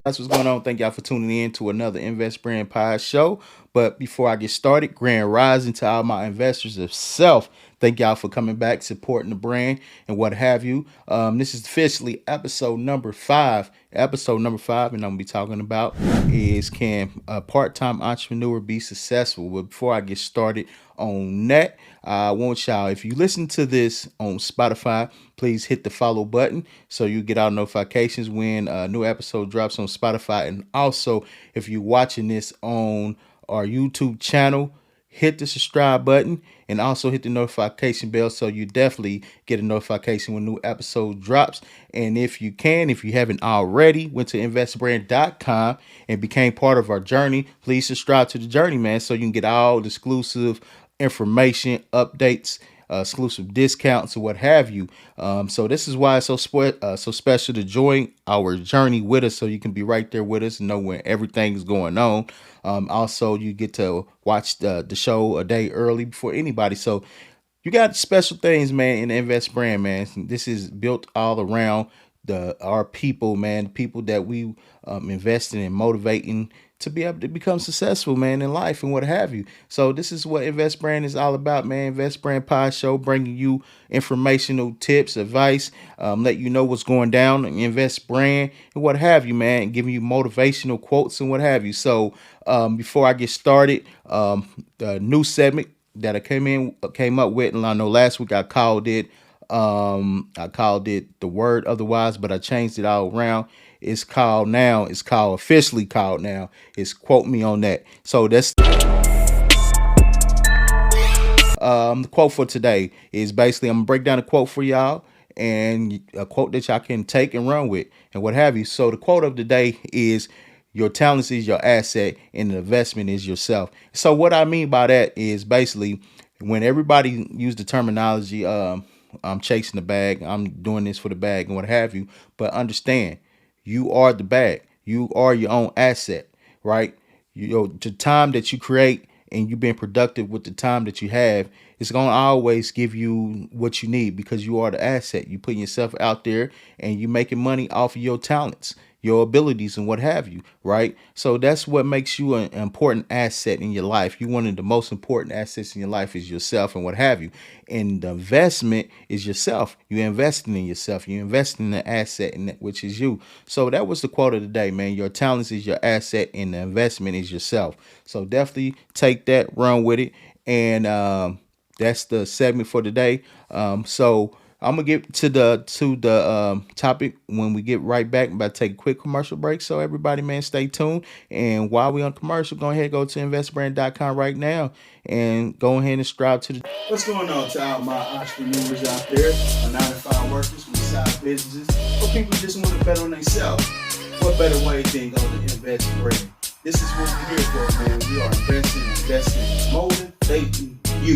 That's what's going on. Thank y'all for tuning in to another Invest Brand Podshow. But before I get started, grand rising to all my investors of self. Thank y'all for coming back, supporting the brand and what have you. This is officially episode number 5. Episode number 5, and I'm gonna be talking about is can a part-time entrepreneur be successful? But before I get started on that, I want y'all, if you listen to this on Spotify, please hit the follow button so you get our notifications when a new episode drops on Spotify. And also, if you're watching this on our YouTube channel, hit the subscribe button and also hit the notification bell so you definitely get a notification when a new episode drops. And if you haven't already, went to investbrand.com and became part of our journey, please subscribe to the journey, man, so you can get all the exclusive information, updates, exclusive discounts, or what have you. So this is why it's so special to join our journey with us, so you can be right there with us and know when everything is going on. Also, you get to watch the show a day early before anybody. So you got special things, man, in the Invest brand, man. This is built all around our people, man, people that we investing and motivating to be able to become successful, man, in life and what have you. So this is what Invest Brand is all about, man. Invest Brand Pod Show, bringing you informational tips, advice, let you know what's going down in Invest Brand and what have you, man, and giving you motivational quotes and what have you. So before I get started, the new segment that I came up with, and I know last week I called it the word otherwise, but I changed it all around. It's called officially called now. It's quote me on that. So that's the quote for today is basically I'm gonna break down a quote for y'all and a quote that y'all can take and run with and what have you. So the quote of the day is your talents is your asset and the investment is yourself. So what I mean by that is basically when everybody use the terminology, I'm chasing the bag, I'm doing this for the bag and what have you, but understand you are the bag. You are your own asset, right? The time that you create and you being productive with the time that you have, it's gonna always give you what you need because you are the asset. You putting yourself out there and you making money off of your talents, your abilities, and what have you, right? So that's what makes you an important asset in your life. You one of the most important assets in your life is yourself and what have you. And the investment is yourself. You're investing in yourself. You're investing in the asset, in that, which is you. So that was the quote of the day, man. Your talents is your asset, and the investment is yourself. So definitely take that, run with it, and that's the segment for today. So I'm gonna get to the topic when we get right back. I'm about to take a quick commercial break. So everybody, man, stay tuned. And while we on commercial, go ahead and go to investbrand.com right now and go ahead and subscribe to the. What's going on to all my entrepreneurs out there, my 9-to-5 workers with side businesses, or people who just want to bet on themselves? What better way than go to Invest Brand? This is what we're here for, man. We are investing, motivating you.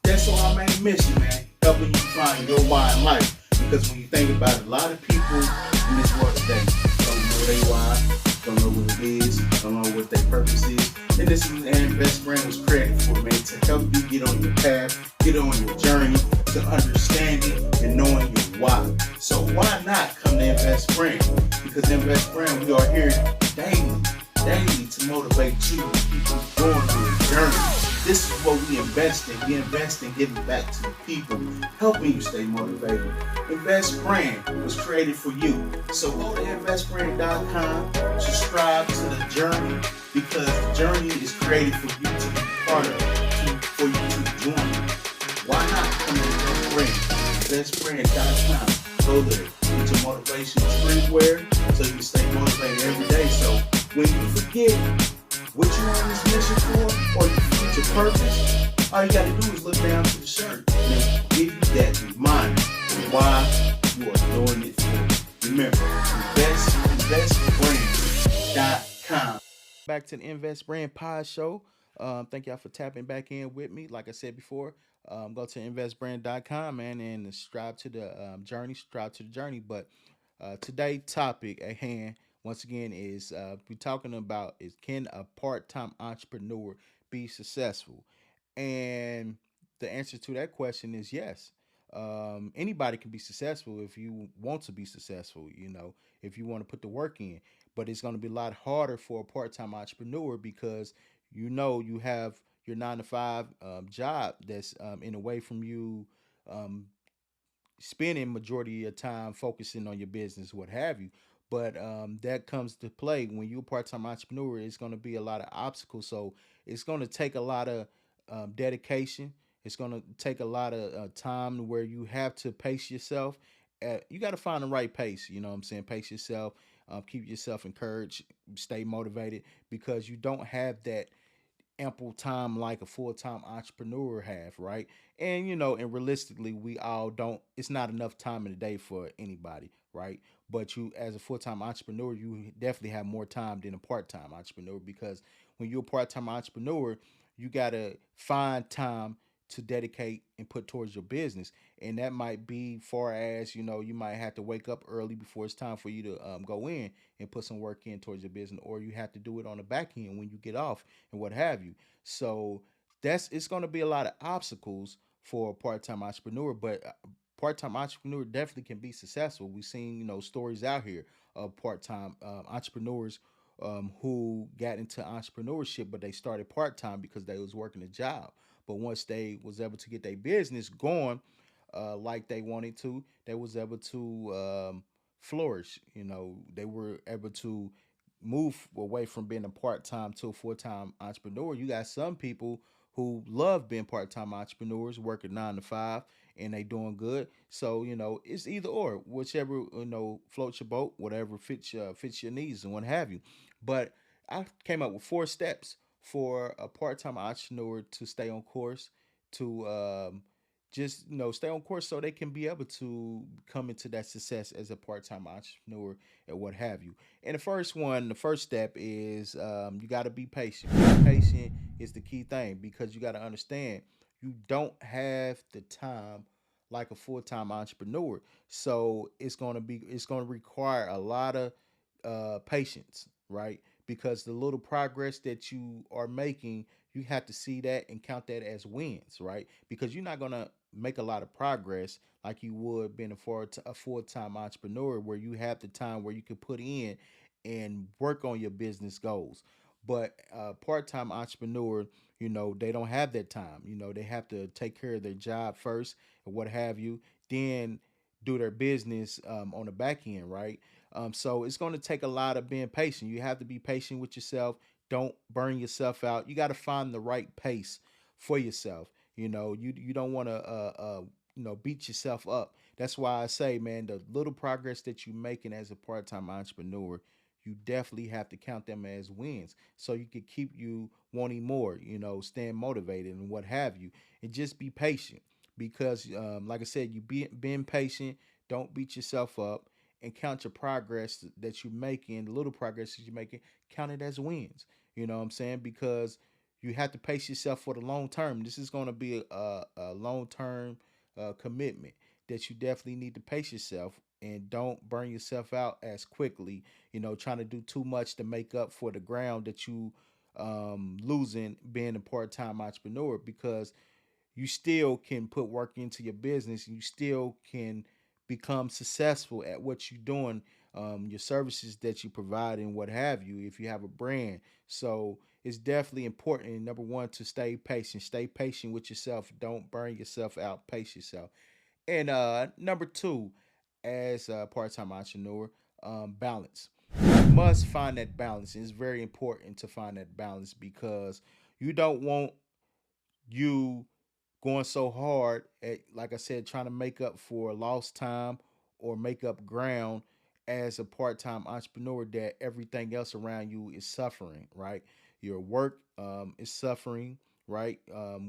That's our main mission, man. Helping you find your why in life. Because when you think about it, a lot of people in this world today don't know their why, don't know what it is, don't know what their purpose is. And this is what Invest Brand was created for, man, to help you get on your path, get on your journey to understanding and knowing your why. So why not come to Invest Brand? Because Invest Brand, we are here daily to motivate you to keep you going through your journey. This is what we invest in. We invest in giving back to the people, helping you stay motivated. Invest Brand was created for you. So go to investbrand.com, subscribe to the journey, because the journey is created for you to be part of it, for you to join it. Why not come to Invest Brand? Investbrand.com. Go there. Get your motivational streetwear so you can stay motivated every day. So when you forget what you're on this mission for, or you forget your purpose, all you gotta do is look down to the shirt and it'll give you that reminder of why you are doing it for. Remember, investbrand.com. Back to the Invest Brand Pod Show. Thank y'all for tapping back in with me. Like I said before, go to investbrand.com, man, and subscribe to the journey. But today's topic at hand, once again, is we're talking about is can a part-time entrepreneur be successful? And the answer to that question is yes. Anybody can be successful if you want to be successful, if you want to put the work in. But it's going to be a lot harder for a part-time entrepreneur because you have your 9 to 5 job that's in a way from you um, spending majority of your time focusing on your business, what have you. But that comes to play when you're a part-time entrepreneur. It's going to be a lot of obstacles, so it's going to take a lot of dedication. It's going to take a lot of time where you have to pace yourself. You got to find the right pace. You know what I'm saying? Pace yourself. Keep yourself encouraged. Stay motivated because you don't have that ample time like a full-time entrepreneur have, right? And realistically, we all don't, it's not enough time in the day for anybody, right? But you, as a full-time entrepreneur, you definitely have more time than a part-time entrepreneur, because when you're a part-time entrepreneur, you got to find time to dedicate and put towards your business. And that might be far as, you might have to wake up early before it's time for you to go in and put some work in towards your business, or you have to do it on the back end when you get off and what have you. So it's going to be a lot of obstacles for a part-time entrepreneur, but part-time entrepreneur definitely can be successful. We've seen, stories out here of part-time entrepreneurs who got into entrepreneurship, but they started part-time because they was working a job. But once they was able to get their business going like they wanted to, they was able to flourish. They were able to move away from being a part-time to a full-time entrepreneur. You got some people who love being part-time entrepreneurs, working 9 to 5, and they doing good. So it's either or, whichever floats your boat, whatever fits your needs and what have you. But I came up with 4 steps for a part-time entrepreneur to stay on course, to just stay on course so they can be able to come into that success as a part-time entrepreneur and what have you. And the first step is you got to be patient. Being patient is the key thing, because you got to understand you don't have the time like a full-time entrepreneur. So it's going to require a lot of patience, right? Because the little progress that you are making, you have to see that and count that as wins, right? Because you're not going to make a lot of progress like you would being a full-time entrepreneur, where you have the time where you can put in and work on your business goals. But part-time entrepreneur, they don't have that time. They have to take care of their job first and what have you, then do their business on the back end, right? So it's going to take a lot of being patient. You have to be patient with yourself. Don't burn yourself out. You got to find the right pace for yourself. You don't want to beat yourself up. That's why I say, man, the little progress that you're making as a part-time entrepreneur, you definitely have to count them as wins, so you can keep you wanting more. Staying motivated and what have you, and just be patient, because like I said, being patient. Don't beat yourself up, and count your progress that you're making, the little progress that you're making, count it as wins. You know what I'm saying? Because you have to pace yourself for the long term. This is going to be a long term commitment that you definitely need to pace yourself, and don't burn yourself out as quickly, trying to do too much to make up for the ground that you losing being a part-time entrepreneur, because you still can put work into your business. You still can become successful at what you're doing, your services that you provide and what have you, if you have a brand. So it's definitely important, number one, to stay patient. Stay patient with yourself. Don't burn yourself out. Pace yourself. And number two, as a part-time entrepreneur, balance. You must find that balance. It's very important to find that balance, because you don't want you going so hard at, like I said, trying to make up for lost time or make up ground as a part-time entrepreneur, that everything else around you is suffering, right? Your work is suffering, right?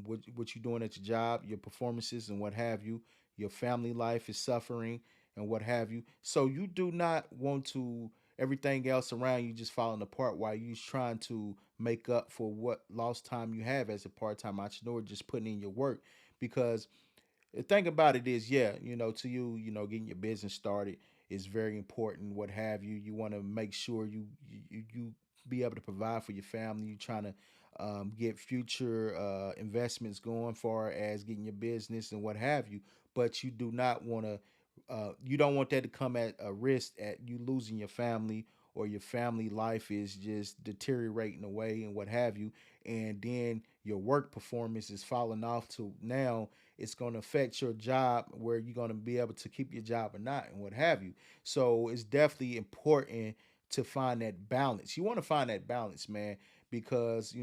What you're doing at your job, your performances and what have you, your family life is suffering and what have you. So you do not want to everything else around you just falling apart while you're trying to make up for what lost time you have as a part-time entrepreneur, just putting in your work. Because the thing about it is, yeah, to you, getting your business started is very important, what have you. You want to make sure you be able to provide for your family. You're trying to get future investments going, far as getting your business and what have you. but you do not want to. You don't want that to come at a risk at you losing your family, or your family life is just deteriorating away and what have you, and then your work performance is falling off to now it's going to affect your job, where you're going to be able to keep your job or not and what have you. So it's definitely important to find that balance. You want to find that balance, man, because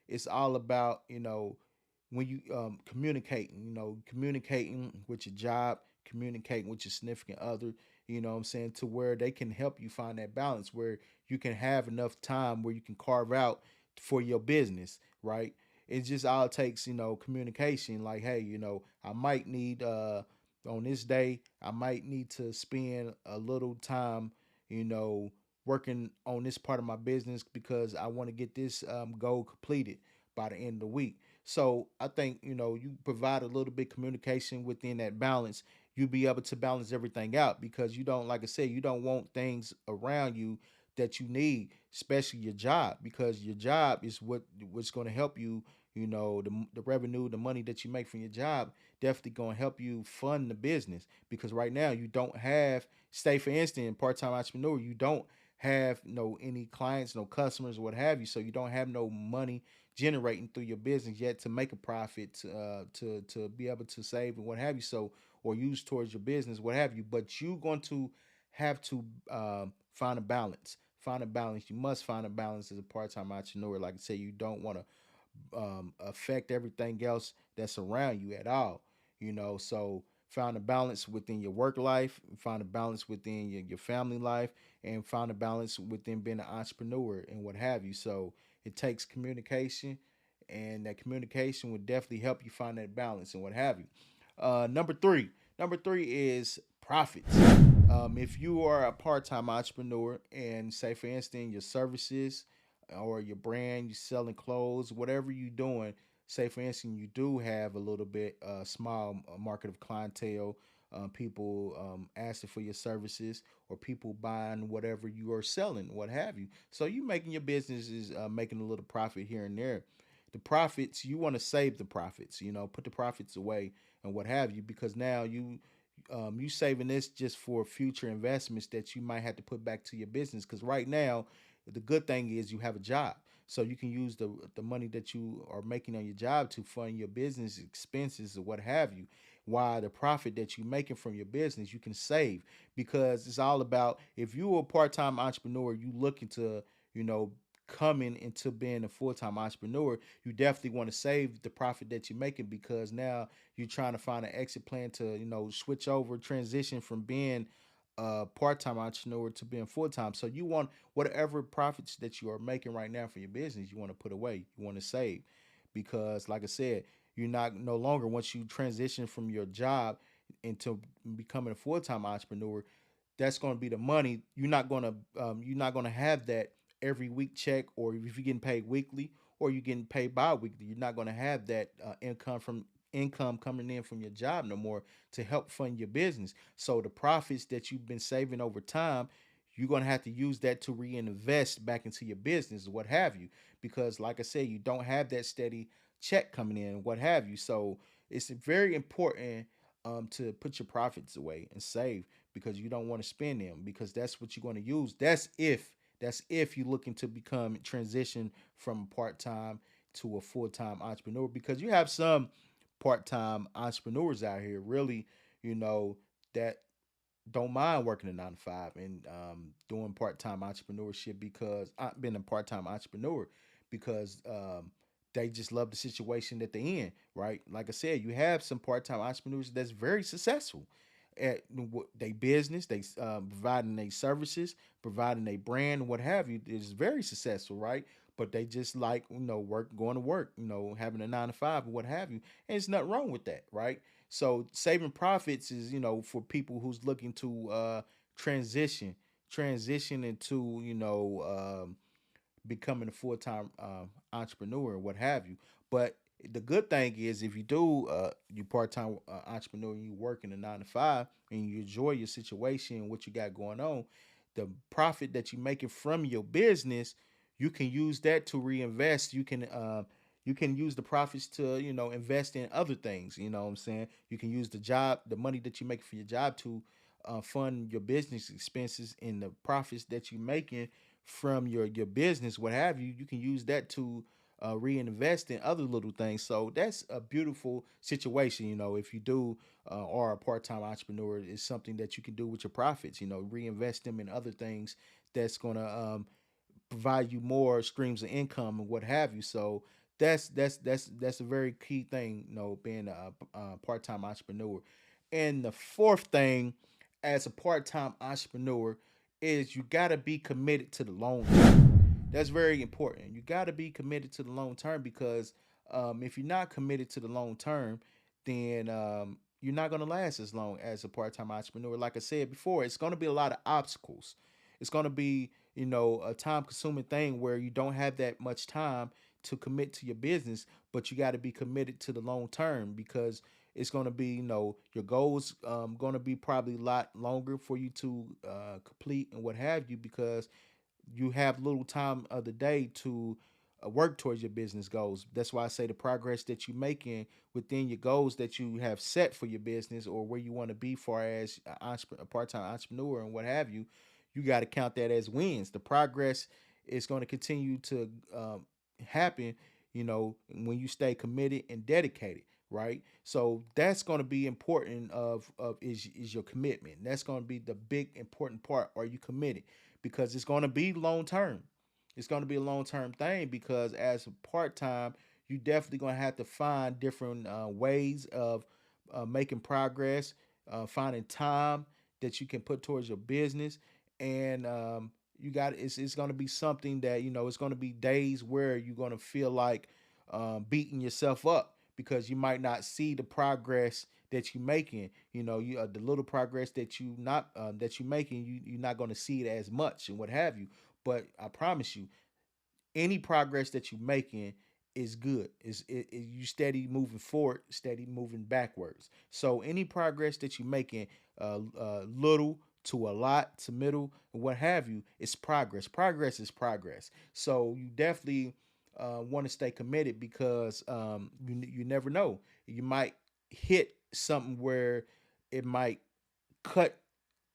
it's all about when you communicating, communicating with your job, communicating with your significant other, what I'm saying, to where they can help you find that balance, where you can have enough time where you can carve out for your business, right? It just all takes, communication. Like, hey, I might need on this day, I might need to spend a little time, you know, working on this part of my business because I want to get this goal completed by the end of the week. So I think, you provide a little bit communication within that balance, you'll be able to balance everything out, because you don't, like I said, you don't want things around you that you need, especially your job, because your job is what's going to help you. The revenue, the money that you make from your job, definitely going to help you fund the business. Because right now you don't have, say for instance, part-time entrepreneur, you don't have no any clients, no customers, what have you. So you don't have no money generating through your business yet to make a profit, to be able to save and what have you. So, or use towards your business, what have you. But you're going to have to find a balance. Find a balance. You must find a balance as a part-time entrepreneur. Like I said, you don't want to affect everything else that's around you at all. So find a balance within your work life, find a balance within your family life, and find a balance within being an entrepreneur and what have you. So it takes communication, and that communication would definitely help you find that balance and what have you. Number three is profits. If you are a part-time entrepreneur, and say for instance your services or your brand, you selling clothes, whatever you doing, say for instance you do have a little bit small market of clientele, people asking for your services, or people buying whatever you are selling, what have you. So you making your business is making a little profit here and there. The profits, you want to save the profits, put the profits away and what have you, because now you saving this just for future investments that you might have to put back to your business. Because right now, the good thing is you have a job, so you can use the money that you are making on your job to fund your business expenses or what have you. While the profit that you're making from your business, you can save, because it's all about, if you're a part-time entrepreneur, you looking to, coming into being a full-time entrepreneur, you definitely want to save the profit that you're making, because now you're trying to find an exit plan to, switch over, transition from being a part-time entrepreneur to being full-time. So you want whatever profits that you are making right now for your business, you want to put away, you want to save, because like I said, you're not no longer, once you transition from your job into becoming a full-time entrepreneur, that's going to be the money. You're not going to have that every week check, or if you're getting paid weekly or you're getting paid bi-weekly, you're not going to have that income coming in from your job no more to help fund your business. So the profits that you've been saving over time, you're going to have to use that to reinvest back into your business, what have you, because like I said, you don't have that steady check coming in, what have you. So it's very important to put your profits away and save, because you don't want to spend them, because that's what you're going to use. That's if you're looking to become transition from part-time to a full-time entrepreneur, because you have some part-time entrepreneurs out here really, you know, that don't mind working a 9 to 5 and doing part-time entrepreneurship, because I've been a part-time entrepreneur, because they just love the situation that they're in, right? Like I said, you have some part-time entrepreneurs that's very successful at they business, they providing their services, providing a brand, what have you, is very successful, right? But they just like, work, going to work, having a 9 to 5 and what have you, and there's nothing wrong with that, right? So saving profits is, for people who's looking to transition into, becoming a full-time entrepreneur or what have you. But the good thing is, if you do you part-time entrepreneur, and you work in a 9 to 5 and you enjoy your situation and what you got going on, the profit that you're making from your business, you can use that to reinvest. You can You can use the profits to, invest in other things. You know what I'm saying? You can use the money that you make for your job to fund your business expenses, and the profits that you're making from your business, what have you. You can use that to reinvest in other little things. So that's a beautiful situation. If you do are a part-time entrepreneur, it's something that you can do with your profits. Reinvest them in other things that's gonna provide you more streams of income and what have you. So that's a very key thing, being a part-time entrepreneur. And the fourth thing, as a part-time entrepreneur, is you got to be committed to the long term. That's very important. You got to be committed to the long term, because if you're not committed to the long term, then you're not going to last as long as a part-time entrepreneur. Like I said before, it's going to be a lot of obstacles. It's going to be, a time consuming thing where you don't have that much time to commit to your business, but you got to be committed to the long term, because it's going to be, your goals going to be probably a lot longer for you to complete and what have you, because you have little time of the day to work towards your business goals. That's why I say the progress that you're making within your goals that you have set for your business, or where you want to be far as a part-time entrepreneur and what have you, you got to count that as wins. The progress is going to continue to happen, when you stay committed and dedicated, right? So that's going to be important of is your commitment. That's going to be the big important part. Are you committed? Because it's going to be long term. It's going to be a long term thing, because as a part time, you definitely going to have to find different ways of making progress, finding time that you can put towards your business, and you got it's going to be something that it's going to be days where you're going to feel like beating yourself up, because you might not see the progress that you're making. You the little progress that you're making, you're not going to see it as much and what have you. But I promise you, any progress that you're making is good. You steady moving forward, steady moving backwards. So any progress that you're making, little to a lot to middle and what have you, it's progress. Progress is progress. So you definitely want to stay committed, because you never know. You might hit something where it might cut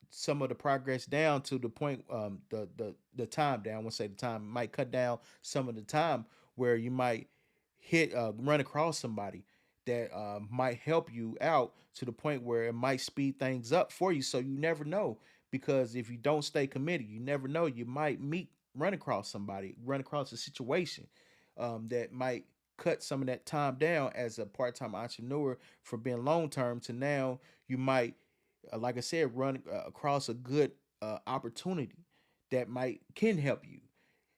some of the progress down to the point, the time down. I want to say the time might cut down some of the time, where you might run across somebody that might help you out to the point where it might speed things up for you. So you never know, because if you don't stay committed, you never know. You might run across somebody, run across a situation that might cut some of that time down as a part-time entrepreneur for being long term, to now you might, like I said, run across a good opportunity that can help you.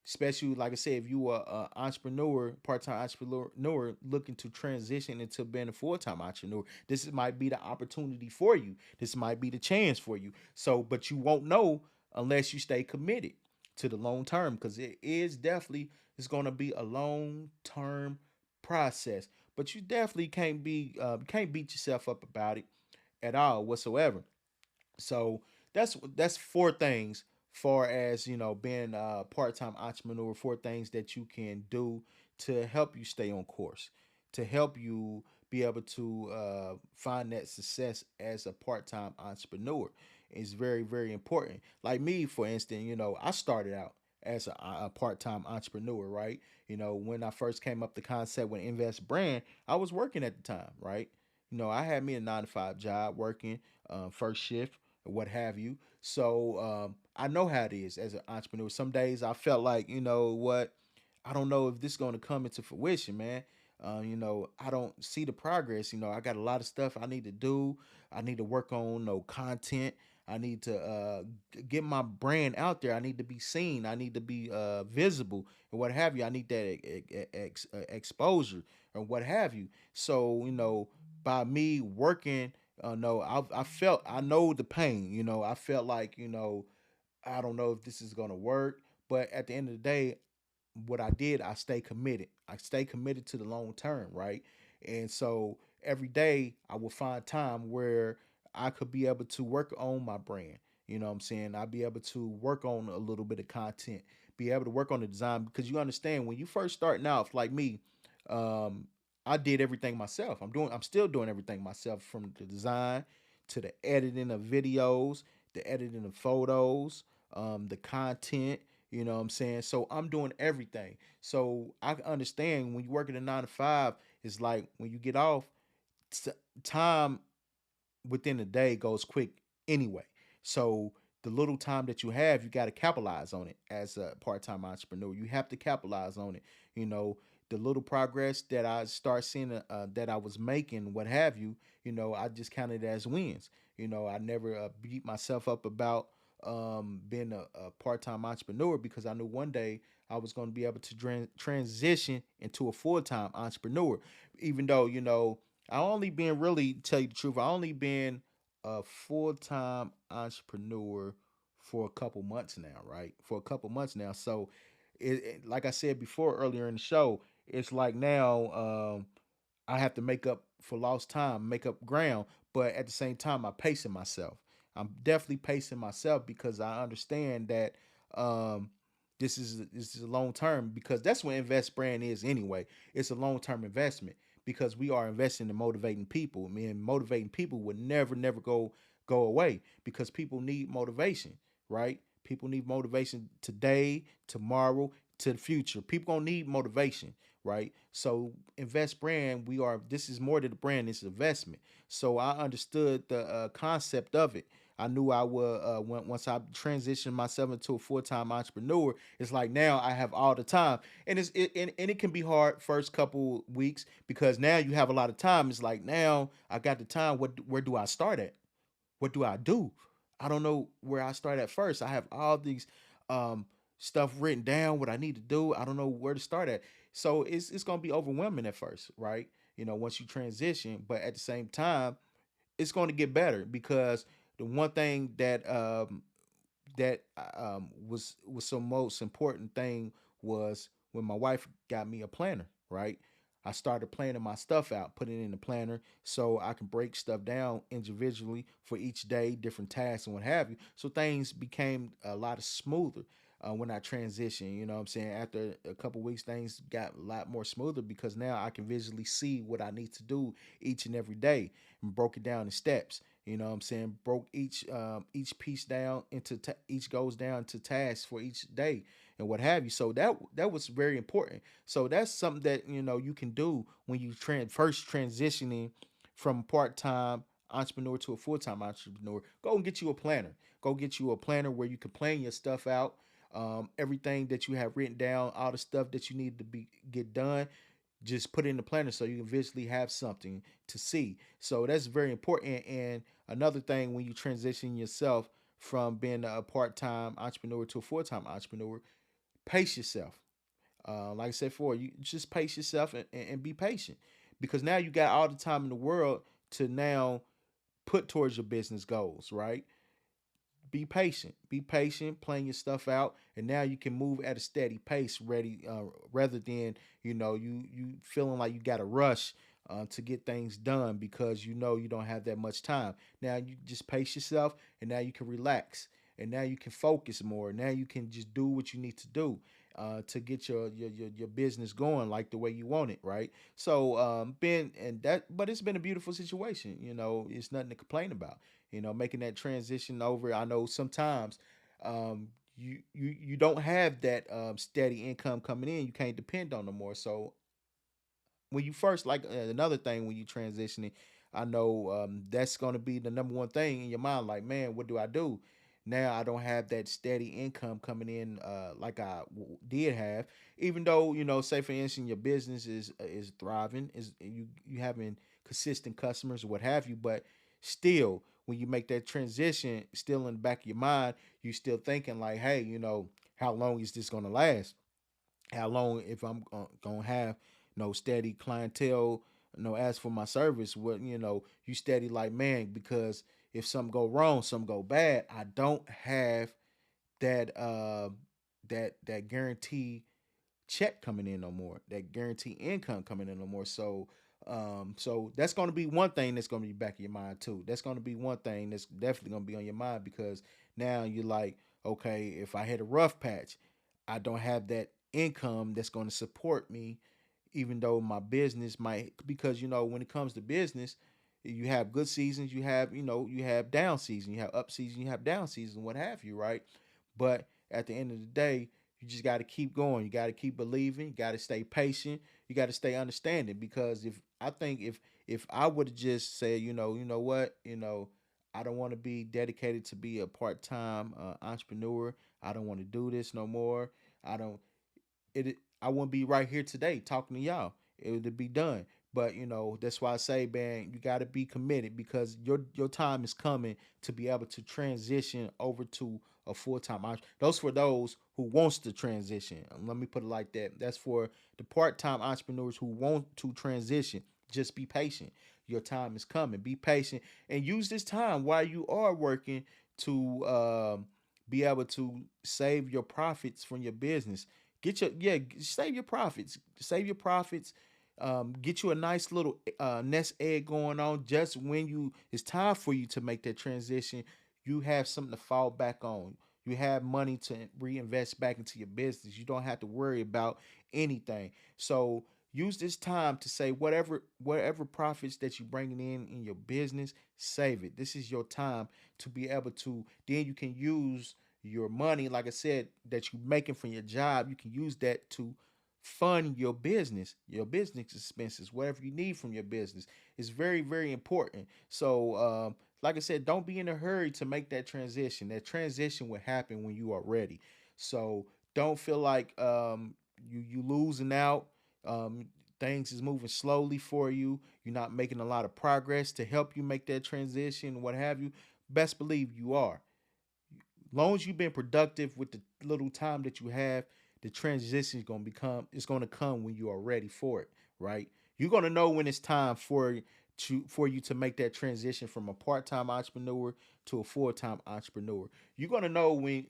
Especially, like I said, if you are an entrepreneur, part-time entrepreneur looking to transition into being a full-time entrepreneur, might be the opportunity for you. This might be the chance for you. So, but you won't know unless you stay committed to the long term, because it's going to be a long term process. But you definitely can't beat yourself up about it at all whatsoever. So that's four things, far as being a part-time entrepreneur. Four things that you can do to help you stay on course, to help you be able to find that success as a part-time entrepreneur. Is very, very important. Like me, for instance, I started out as a part-time entrepreneur, right? When I first came up the concept with Invest Brand, I was working at the time, right? I had me a 9 to 5 job, working first shift or what have you. So I know how it is as an entrepreneur. Some days I felt like, what, I don't know if this is going to come into fruition, man. I don't see the progress. I got a lot of stuff I need to do. I need to work on content. I need to get my brand out there. I need to be seen. I need to be visible and what have you. I need that exposure or what have you. So, by me working, no, I felt, I know the pain. I felt like, I don't know if this is gonna work, but at the end of the day, what I did, I stay committed. I stay committed to the long term, right? And so every day I will find time where I could be able to work on my brand. You know what I'm saying? I'll be able to work on a little bit of content, be able to work on the design, because you understand when you first starting out, like me, I did everything myself. I'm still doing everything myself, from the design to the editing of videos, the editing of photos, the content. You know what I'm saying? So I'm doing everything. So I understand when you work at a 9 to 5, it's like when you get off, t- time within a day goes quick anyway. So the little time that you have, you got to capitalize on it as a part-time entrepreneur. You have to capitalize on it. You know, the little progress that I start seeing that I was making, what have you, I just counted it as wins. I never beat myself up about being a part-time entrepreneur, because I knew one day I was going to be able to transition into a full-time entrepreneur. Even though, I only been, really tell you the truth, I only been a full-time entrepreneur for a couple months now, right? For a couple months now. So like I said before earlier in the show, it's like now I have to make up for lost time, make up ground, but at the same time, I'm pacing myself. I'm definitely pacing myself because I understand that this is a long term, because that's what Invest Brand is anyway. It's a long term investment, because we are investing in motivating people. I mean, motivating people would never go away, because people need motivation, right? People need motivation today, tomorrow, to the future. People gonna need motivation, right? So Invest Brand, this is more than the brand, it's investment. So I understood the concept of it. I knew I would once I transitioned myself into a full-time entrepreneur. It's like now I have all the time, and it can be hard first couple weeks, because now you have a lot of time. It's like, now I got the time. Where do I start at? What do I do? I don't know where I start at first. I have all these um stuff written down, what I need to do. I don't know where to start at. So it's gonna be overwhelming at first, right? Once you transition, but at the same time, it's going to get better, because the one thing that was the most important thing was when my wife got me a planner, right? I started planning my stuff out, putting it in the planner so I can break stuff down individually for each day, different tasks and what have you. So things became a lot smoother when I transitioned. You know what I'm saying? After a couple weeks, things got a lot more smoother, because now I can visually see what I need to do each and every day, and broke it down in steps. You know what I'm saying? Broke each piece down into each goes down to tasks for each day and what have you. So that was very important. So that's something that you can do when you first transitioning from part-time entrepreneur to a full-time entrepreneur. Go and get you a planner. Go get you a planner where you can plan your stuff out. Everything that you have written down, all the stuff that you need to get done, just put it in the planner so you can visually have something to see. So that's very important. And another thing, when you transition yourself from being a part-time entrepreneur to a full-time entrepreneur, pace yourself. Like I said before, you just pace yourself and be patient, because now you got all the time in the world to now put towards your business goals, right? Be patient. Be patient, playing your stuff out, and now you can move at a steady pace, ready rather than you feeling like you got to rush to get things done, because you don't have that much time. Now you just pace yourself, and now you can relax, and now you can focus more. Now you can just do what you need to do to get your business going like the way you want it, right? So but it's been a beautiful situation. It's nothing to complain about. Making that transition over. I know sometimes you don't have that steady income coming in. You can't depend on no more. So when you first, like, another thing, when you transitioning, I know that's going to be the number one thing in your mind. Like, man, what do I do? Now I don't have that steady income coming in like I did have. Even though, say for instance, your business is thriving, is you having consistent customers or what have you, but still, when you make that transition, still in the back of your mind, you still thinking like, hey, how long is this going to last? How long, if I'm gonna have no steady clientele, as for my service, what, you steady, like, man, because if something go wrong, something go bad, I don't have that that guarantee check coming in no more, that guarantee income coming in no more. So that's going to be one thing that's going to be back in your mind too. That's going to be one thing that's definitely going to be on your mind, because now you're like, okay, if I hit a rough patch, I don't have that income that's going to support me even though my business might, because when it comes to business, you have good seasons, you have you have down season, you have up season, you have down season, what have you, right? But at the end of the day, you just got to keep going. You got to keep believing. You got to stay patient. You got to stay understanding, because if I would have just said, you know what, I don't want to be dedicated to be a part-time entrepreneur. I don't want to do this no more. I don't I wouldn't be right here today talking to y'all. It would be done. But that's why I say, man, you got to be committed, because your time is coming to be able to transition over to a full time entrepreneur. Those for those who wants to transition. Let me put it like that. That's for the part time entrepreneurs who want to transition. Just be patient. Your time is coming. Be patient and use this time while you are working to be able to save your profits from your business. Save your profits. Save your profits. Get you a nice little nest egg going on. Just when it's time for you to make that transition, you have something to fall back on. You have money to reinvest back into your business. You don't have to worry about anything. So use this time to say whatever profits that you're bringing in your business, save it. This is your time to be able to. Then you can use your money, like I said, that you're making from your job. You can use that to fund your business expenses, whatever you need from your business. Is very, very important. So, like I said, don't be in a hurry to make that transition. That transition will happen when you are ready. So don't feel like you losing out. Um, Things is moving slowly for you. You're not making a lot of progress to help you make that transition, what have you. Best believe you are. Long as you've been productive with the little time that you have, the transition is gonna become it's gonna come when you are ready for it, right? You're gonna know when it's time for you to make that transition from a part-time entrepreneur to a full-time entrepreneur. You're gonna know when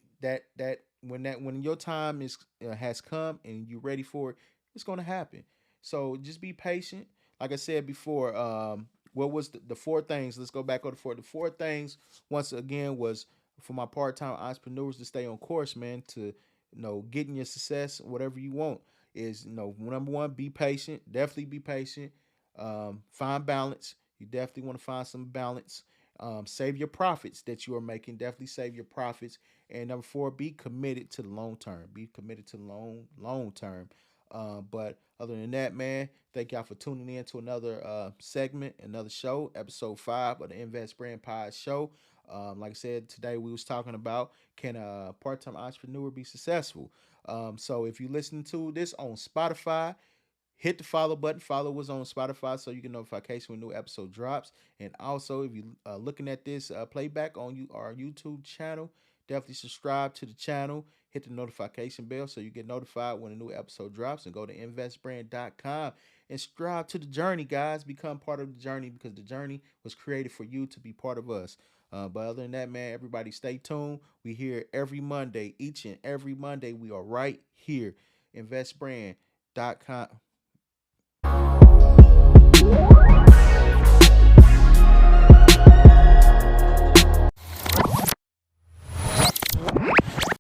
your time is has come and you're ready for it. It's gonna happen. So just be patient. Like I said before, what was the four things? Let's go back over the four. The four things once again was for my part-time entrepreneurs to stay on course, man, to getting your success, whatever you want, is number one, be patient. Definitely be patient. Find balance. You definitely want to find some balance. Save your profits that you are making. Definitely save your profits. And number four, be committed to the long term. Be committed to the long term. But other than that, man, thank y'all for tuning in to another segment, another show, Episode 5 of the Invest Brand Pod Show. Like I said, today we was talking about, can a part-time entrepreneur be successful? So if you listen to this on Spotify, hit the follow button. Follow us on Spotify so you get notification when new episode drops. And also, if you looking at this playback on our YouTube channel, definitely subscribe to the channel. Hit the notification bell so you get notified when a new episode drops. And go to investbrand.com and subscribe to the journey, guys. Become part of the journey, because the journey was created for you to be part of us. But other than that, man, everybody stay tuned. We here every Monday, each and every Monday. We are right here. Investbrand.com.